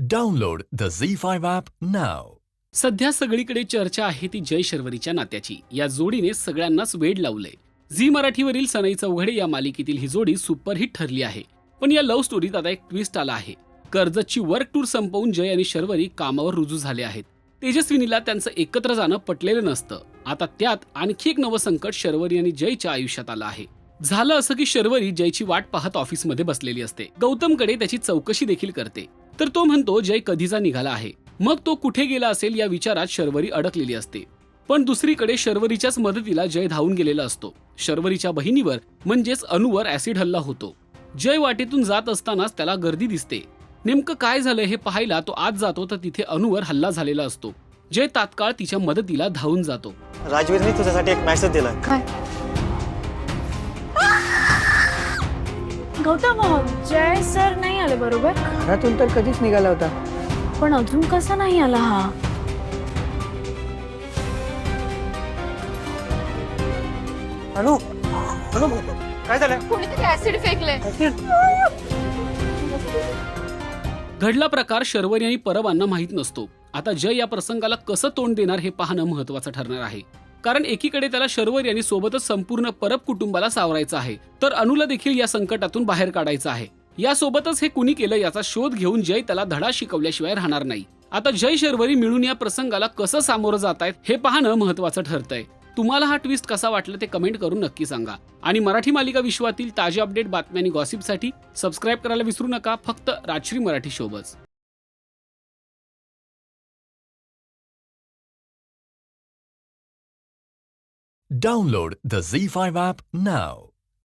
Download the Z5 app now. सध्या सगळीकडे चर्चा आहे ती जय शर्वरीच्या नात्याची. या जोडीने सगळ्यांनाच वेड लावलंय. झी मराठीवरील सनई चौघडे या मालिकेतील ही जोडी सुपरहिट ठरली आहे. पण या लव्ह स्टोरीत आता एक ट्विस्ट आला आहे. कर्जतची वर्क टूर संपवून जय आणि शर्वरी कामावर रुजू झाले आहेत. तेजस्विनीला त्यांचं एकत्र जाणं पटलेलं नसतं. आता त्यात आणखी एक नवं संकट शर्वरी आणि जयच्या आयुष्यात आलं आहे. झालं असं की शर्वरी जयची वाट पाहत ऑफिसमध्ये बसलेली असते. गौतमकडे त्याची चौकशी देखील करते. तर तो म्हणतो जय कधीचा निघाला आहे. मग तो कुठे गेला असेल या विचारात शर्वरी अडकलेली असते. पण दुसरीकडे शर्वरीच्याच मदतीला जय धावून गेलेला असतो. शर्वरीच्या बहिणीवर म्हणजेच अनुवर ऍसिड हल्ला होतो. जय वाटेतून जात असतानाच त्याला गर्दी दिसते. नेमकं काय झालंय हे पाहायला तो आत जातो तर तिथे अनुवर हल्ला झालेला असतो. जय तात्काळ तिच्या मदतीला धावून जातो. राजवीरने तुझ्यासाठी एक मेसेज दिला. काय? गौतम, जय सर नाही आले बरोबर? घरातून तर कधीच निघाला होता. पण अजून कसा नाही आला हा? अनु अनु काय झालं? कोणीतरी ऍसिड फेकले. घडला प्रकार शर्वरी आणि परबांना माहीत नसतो. आता जय या प्रसंगाला कसं तोंड देणार हे पाहणं महत्त्वाचं ठरणार आहे. कारण एकीकडे त्याला शर्वरी आणि सोबतच संपूर्ण परब कुटुंबाला सावरायचं आहे, तर अनुला देखील या संकटातून बाहेर काढायचं आहे. यासोबतच हे कुणी केलं याचा शोध घेऊन जय त्याला धडा शिकवल्याशिवाय राहणार नाही. आता जय शर्वरी मिळून या प्रसंगाला कसं सामोरं जात आहेत हे पाहणं महत्त्वाचं ठरतंय. तुम्हाला हा ट्विस्ट कसा वाटला ते कमेंट करून नक्की सांगा. आणि मराठी मालिका विश्वातील ताज्या अपडेट, बातम्या आणि गॉसिपसाठी सबस्क्राईब करायला विसरू नका. फक्त Rajshri Marathi शोबच. Download the Z5 app now.